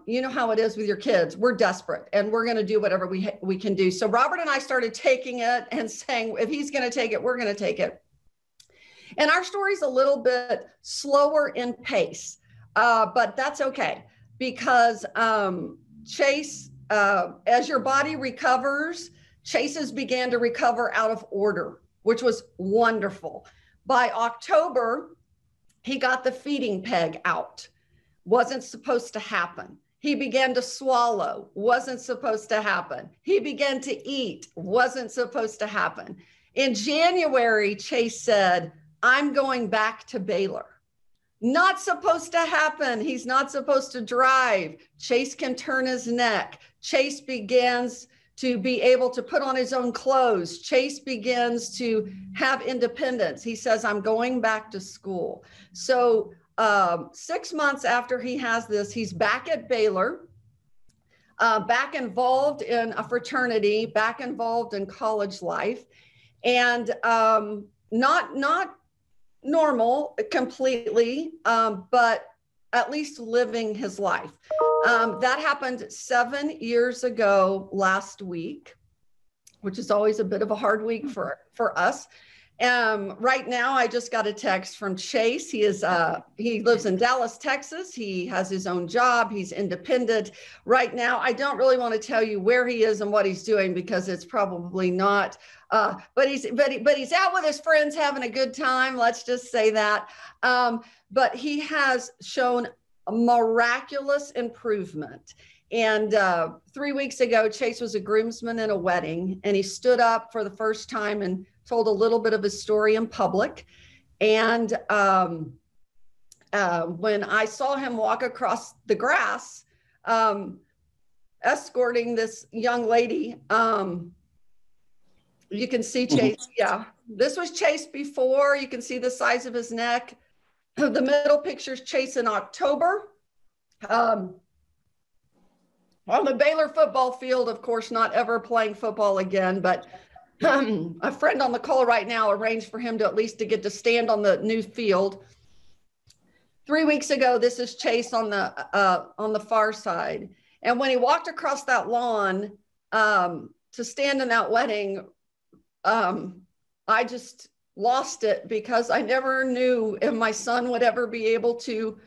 you know how it is with your kids. We're desperate, and we're going to do whatever we can do. So Robert and I started taking it and saying, if he's going to take it, we're going to take it. And our story's a little bit slower in pace, but that's okay, because Chase, as your body recovers, Chase's began to recover out of order, which was wonderful. By October, he got the feeding peg out. Wasn't supposed to happen. He began to swallow. Wasn't supposed to happen. He began to eat. Wasn't supposed to happen. In January, Chase said, I'm going back to Baylor. Not supposed to happen. He's not supposed to drive. Chase can turn his neck. Chase begins to be able to put on his own clothes. Chase begins to have independence. He says, I'm going back to school. So 6 months after he has this, he's back at Baylor, back involved in a fraternity, back involved in college life, and not normal completely, but at least living his life. That happened 7 years ago last week, which is always a bit of a hard week for us. Right now, I just got a text from Chase. He lives in Dallas, Texas. He has his own job. He's independent. Right now, I don't really want to tell you where he is and what he's doing, because it's probably not. But he's out with his friends having a good time. Let's just say that. But he has shown a miraculous improvement. And 3 weeks ago, Chase was a groomsman in a wedding, and he stood up for the first time and told a little bit of his story in public. And when I saw him walk across the grass, escorting this young lady, you can see Chase. Yeah, this was Chase before. You can see the size of his neck. The middle picture is Chase in October. On the Baylor football field, of course, not ever playing football again, but a friend on the call right now arranged for him to at least to get to stand on the new field. 3 weeks ago, this is Chase on the far side. And when he walked across that lawn to stand in that wedding, I just lost it, because I never knew if my son would ever be able to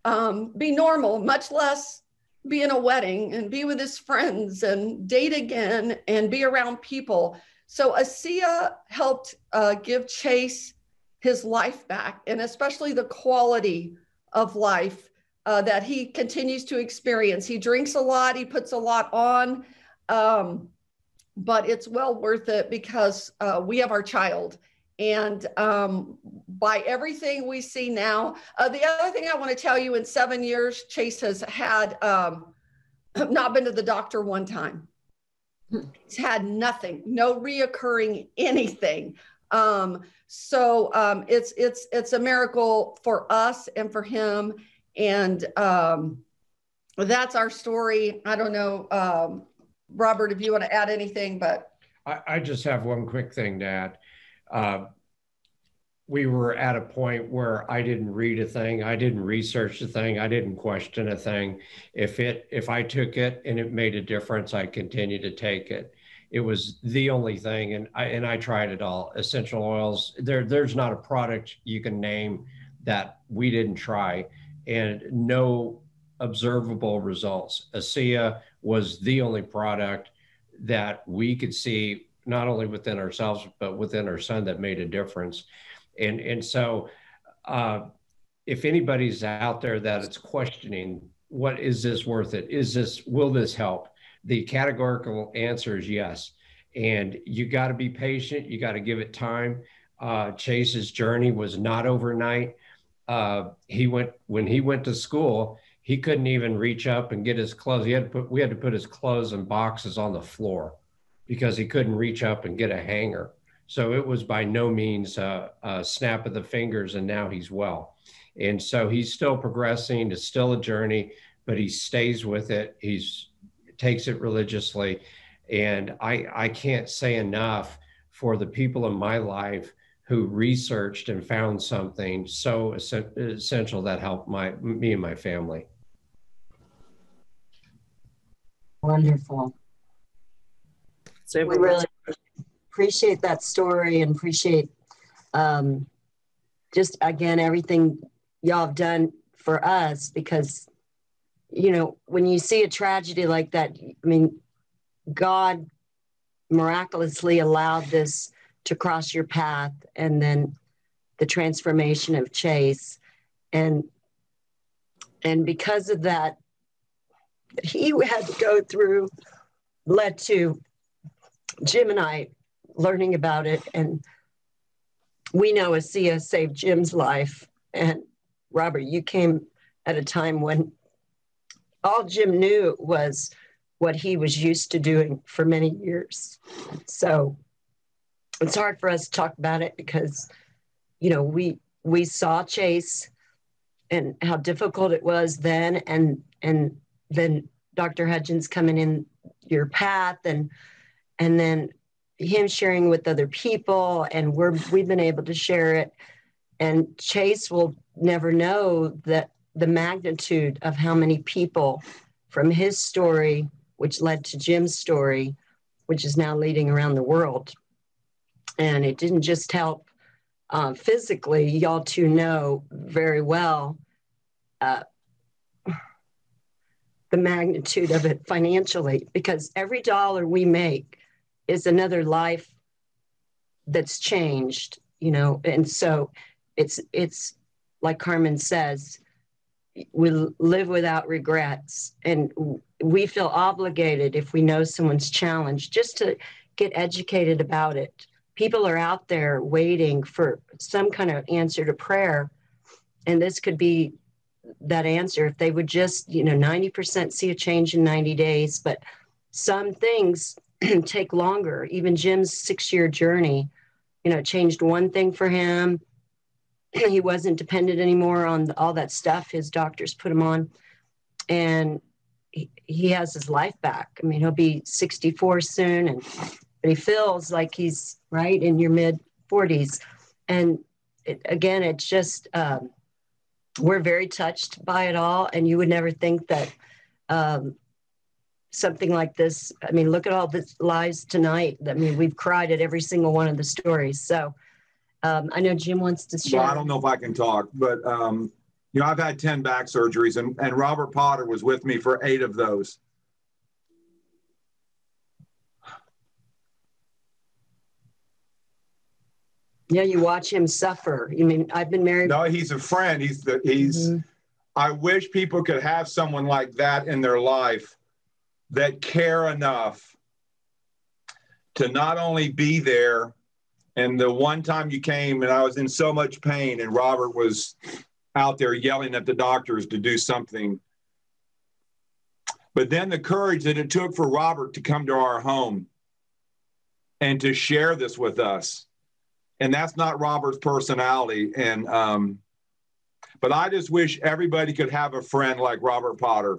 be normal, much less be in a wedding and be with his friends and date again and be around people. So Asea helped give Chase his life back, and especially the quality of life that he continues to experience. He drinks a lot, he puts a lot on, but it's well worth it because we have our child. And by everything we see now, the other thing I want to tell you, in 7 years, Chase has had not been to the doctor one time. He's had nothing, no reoccurring anything. So it's a miracle for us and for him. And that's our story. I don't know, Robert, if you want to add anything, but. I just have one quick thing to add. We were at a point where I didn't read a thing, I didn't research a thing, I didn't question a thing. If I took it and it made a difference, I continued to take it. It was the only thing, and I tried it all. Essential oils, there's not a product you can name that we didn't try, and no observable results. Asea was the only product that we could see, not only within ourselves, but within our son, that made a difference. And so if anybody's out there that it's questioning, what is this worth it? Will this help? The categorical answer is yes. And you got to be patient. You got to give it time. Chase's journey was not overnight. When he went to school, he couldn't even reach up and get his clothes. We had to put his clothes in boxes on the floor because he couldn't reach up and get a hanger. So it was by no means a snap of the fingers, and now he's well. And so he's still progressing. It's still a journey, but he stays with it. Takes it religiously. And I can't say enough for the people in my life who researched and found something so essential that helped me and my family. Wonderful. We really appreciate that story and appreciate just, again, everything y'all have done for us, because, you know, when you see a tragedy like that, I mean, God miraculously allowed this to cross your path, and then the transformation of Chase. And because of that, he had to go through led to Jim and I learning about it. And we know Asea saved Jim's life. And Robert, you came at a time when all Jim knew was what he was used to doing for many years. So it's hard for us to talk about it because, you know, we saw Chase and how difficult it was then, and then Dr. Hudgens coming in your path, and then him sharing with other people, and we've been able to share it. And Chase will never know that the magnitude of how many people from his story, which led to Jim's story, which is now leading around the world. And it didn't just help physically. Y'all two know very well the magnitude of it financially, because every dollar we make is another life that's changed, you know. And so it's like Carmen says, we live without regrets, and we feel obligated, if we know someone's challenged, just to get educated about it. People are out there waiting for some kind of answer to prayer, and this could be that answer if they would just, you know, 90% see a change in 90 days. But some things take longer. Even Jim's 6-year journey, you know, changed one thing for him. He wasn't dependent anymore on all that stuff his doctors put him on. And he has his life back. I mean, he'll be 64 soon, but he feels like he's right in your mid 40s. And it's just, we're very touched by it all. And you would never think that something like this, I mean, look at all the lives tonight. I mean, we've cried at every single one of the stories. So I know Jim wants to share. Well, I don't know if I can talk, but You know, I've had 10 back surgeries, and Robert Potter was with me for 8 of those. Yeah, you watch him suffer. You mean, I've been married. No, he's a friend. Mm-hmm. I wish people could have someone like that in their life that care enough to not only be there. And the one time you came and I was in so much pain and Robert was out there yelling at the doctors to do something. But then the courage that it took for Robert to come to our home and to share this with us. And that's not Robert's personality. And, but I just wish everybody could have a friend like Robert Potter,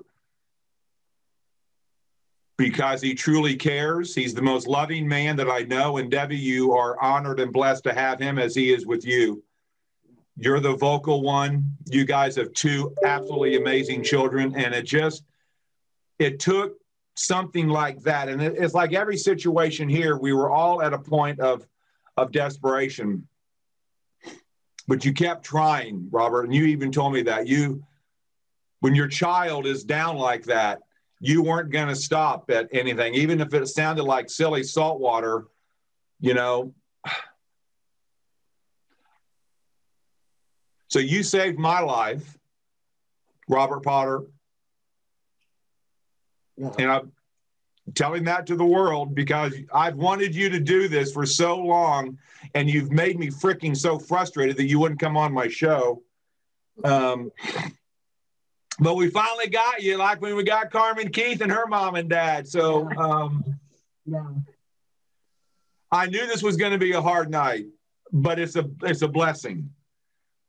because he truly cares. He's the most loving man that I know. And Debbie, you are honored and blessed to have him as he is with you. You're the vocal one. You guys have 2 absolutely amazing children. And it took something like that. And it's like every situation here, we were all at a point of desperation. But you kept trying, Robert. And you even told me that when your child is down like that, you weren't going to stop at anything, even if it sounded like silly saltwater, you know. So you saved my life, Robert Potter. Yeah. And I'm telling that to the world because I've wanted you to do this for so long, and you've made me freaking so frustrated that you wouldn't come on my show. But we finally got you, like when we got Carmen Keith and her mom and dad. So I knew this was going to be a hard night, but it's a blessing.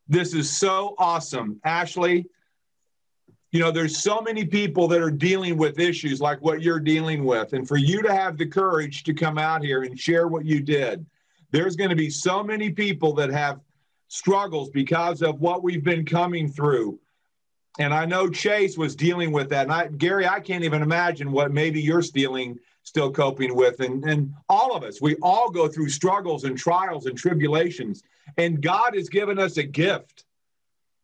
This is so awesome. Ashley, you know, there's so many people that are dealing with issues like what you're dealing with. And for you to have the courage to come out here and share what you did, there's going to be so many people that have struggles because of what we've been coming through. And I know Chase was dealing with that. And Gary, I can't even imagine what maybe you're still coping with. And all of us, we all go through struggles and trials and tribulations. And God has given us a gift.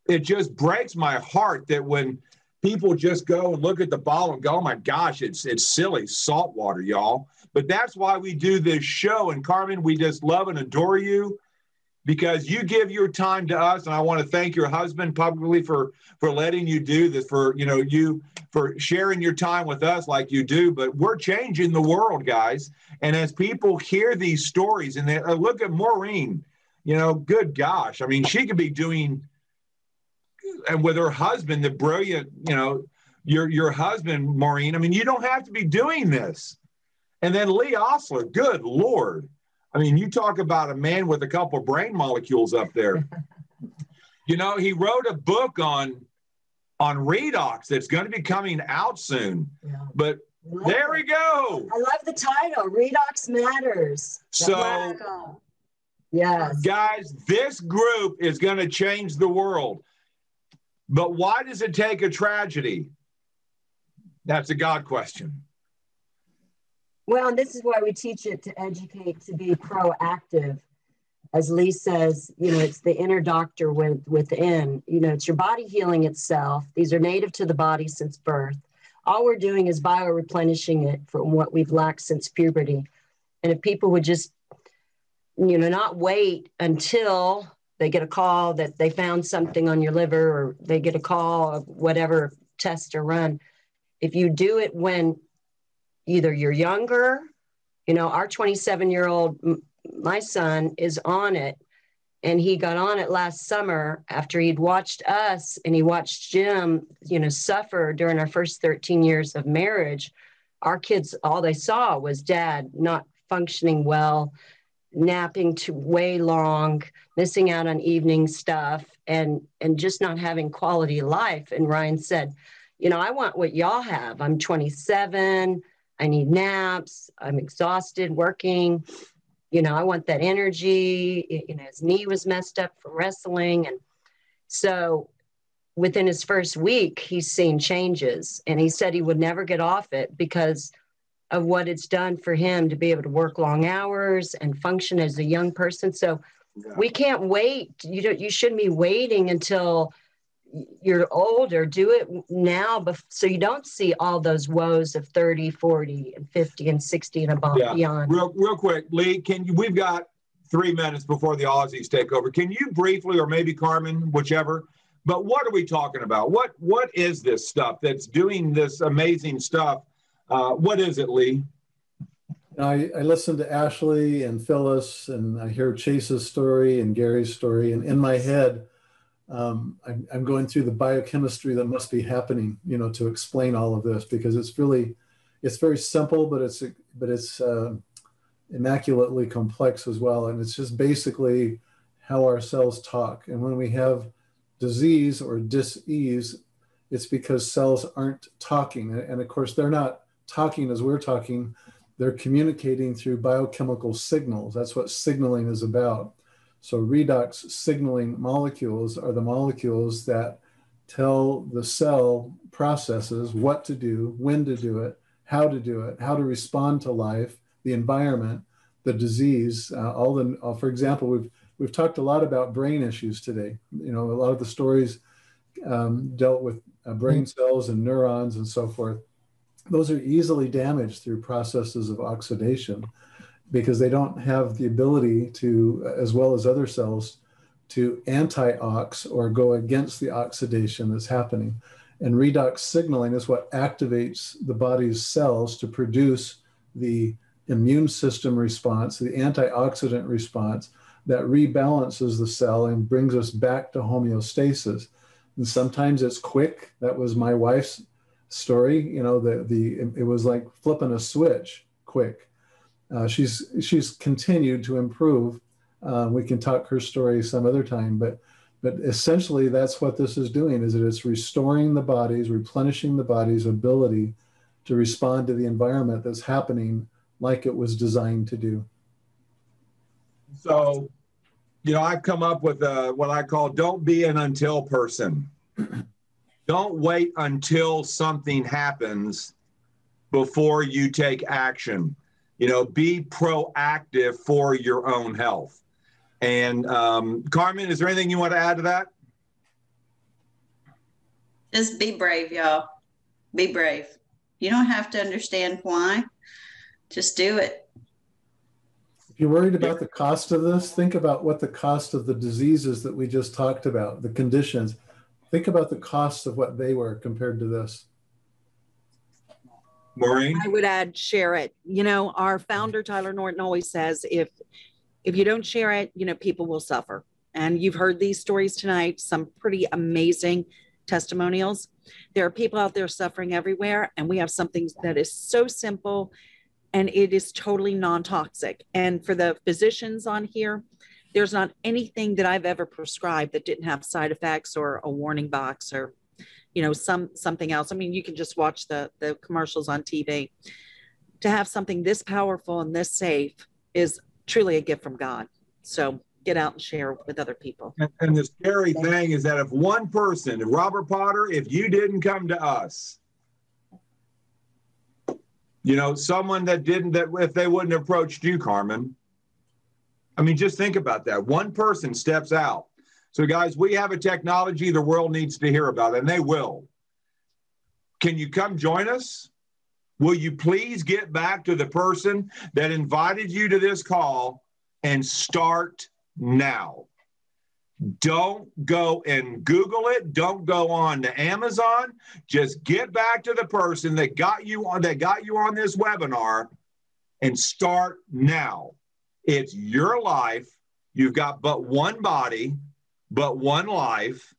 It just breaks my heart that when people just go and look at the bottle and go, oh my gosh, it's silly salt water, y'all. But that's why we do this show. And Carmen, we just love and adore you, because you give your time to us. And I want to thank your husband publicly for letting you do this, for sharing your time with us like you do. But we're changing the world, guys. And as people hear these stories and they look at Maureen, you know, good gosh. I mean, she could be doing, and with her husband, the brilliant, you know, your husband, Maureen, I mean, you don't have to be doing this. And then Lee Osler, good Lord. I mean, you talk about a man with a couple of brain molecules up there. You know, he wrote a book on Redox that's going to be coming out soon. Yeah. But there we go. I love the title, Redox Matters. So, yes, guys, this group is going to change the world. But why does it take a tragedy? That's a God question. Well, and this is why we teach it to educate, to be proactive. As Lee says, you know, it's the inner doctor within. You know, it's your body healing itself. These are native to the body since birth. All we're doing is bio-replenishing it from what we've lacked since puberty. And if people would just, you know, not wait until they get a call that they found something on your liver, or they get a call of whatever test or run. If you do it when either you're younger, you know, our 27-year-old, my son is on it, and he got on it last summer after he'd watched us and he watched Jim, you know, suffer during our first 13 years of marriage. Our kids, all they saw was dad not functioning well, napping too way long, missing out on evening stuff, and just not having quality life. And Ryan said, you know, I want what y'all have. I'm 27. I need naps. I'm exhausted working. You know, I want that energy. You know, his knee was messed up from wrestling. And so within his first week, he's seen changes. And he said he would never get off it because of what it's done for him to be able to work long hours and function as a young person. So we can't wait. You shouldn't be waiting until you're older, do it now, so you don't see all those woes of 30, 40, and 50, and 60 and above, beyond. Real quick, Lee, we've got 3 minutes before the Aussies take over. Can you briefly, or maybe Carmen, whichever, but what are we talking about? What is this stuff that's doing this amazing stuff? What is it, Lee? I listen to Ashley and Phyllis, and I hear Chase's story and Gary's story, and in my head, I'm going through the biochemistry that must be happening, to explain all of this, because it's very simple, but it's immaculately complex as well. And it's just basically how our cells talk. And when we have disease or dis-ease, it's because cells aren't talking. And of course, they're not talking as we're talking. They're communicating through biochemical signals. That's what signaling is about. So redox signaling molecules are the molecules that tell the cell processes what to do, when to do it, how to respond to life, the environment, the disease, for example, we've talked a lot about brain issues today. A lot of the stories dealt with brain cells and neurons and so forth. Those are easily damaged through processes of oxidation, because they don't have the ability to, as well as other cells, to anti-ox or go against the oxidation that's happening. And redox signaling is what activates the body's cells to produce the immune system response, the antioxidant response that rebalances the cell and brings us back to homeostasis. And sometimes it's quick. That was my wife's story. It was like flipping a switch quick. She's continued to improve. We can talk her story some other time, but essentially that's what this is doing, is that it's restoring the body's, replenishing the body's ability to respond to the environment that's happening like it was designed to do. So, I've come up with what I call don't be an until person. Don't wait until something happens before you take action. Be proactive for your own health. And Carmen, is there anything you want to add to that? Just be brave, y'all. Be brave. You don't have to understand why. Just do it. If you're worried about the cost of this, think about what the cost of the diseases that we just talked about, the conditions. Think about the cost of what they were compared to this. Maureen? I would add, share it. Our founder, Tyler Norton, always says, if you don't share it, people will suffer. And you've heard these stories tonight, some pretty amazing testimonials. There are people out there suffering everywhere, and we have something that is so simple, and it is totally non-toxic. And for the physicians on here, there's not anything that I've ever prescribed that didn't have side effects or a warning box or something else. I mean, you can just watch the commercials on TV. To have something this powerful and this safe is truly a gift from God. So get out and share with other people. And the scary thing is that if one person, Robert Potter, if you didn't come to us, someone that if they wouldn't have approached you, Carmen, I mean, just think about that. One person steps out. So guys, we have a technology the world needs to hear about, and they will. Can you come join us? Will you please get back to the person that invited you to this call and start now? Don't go and Google it. Don't go on to Amazon. Just get back to the person that got you on this webinar and start now. It's your life. You've got but one body, but one life.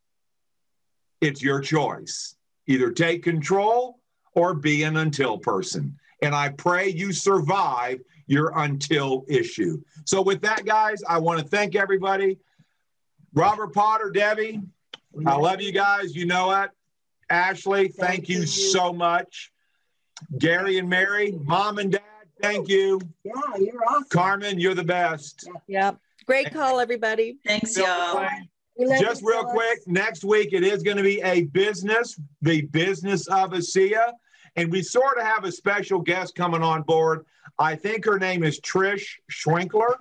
It's your choice. Either take control or be an until person. And I pray you survive your until issue. So with that, guys, I want to thank everybody. Robert Potter, Debbie, I love you guys. You know it. Ashley, thank you so much. Gary and Mary, Mom and Dad, thank you. Yeah, you're awesome. Carmen, you're the best. Yep. Great call, everybody. Thanks, y'all. Just real quick, next week it is going to be the business of Asea. And we sort of have a special guest coming on board. I think her name is Trish Schwinkler.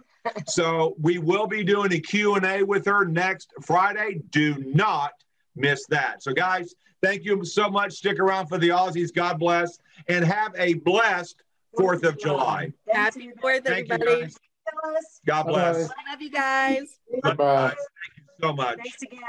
So we will be doing a Q&A with her next Friday. Do not miss that. So guys, thank you so much. Stick around for the Aussies. God bless, and have a blessed 4th of July. Happy 4th, everybody. You guys. God bless. I love you guys. Bye-bye. Thank you so much. Thanks again.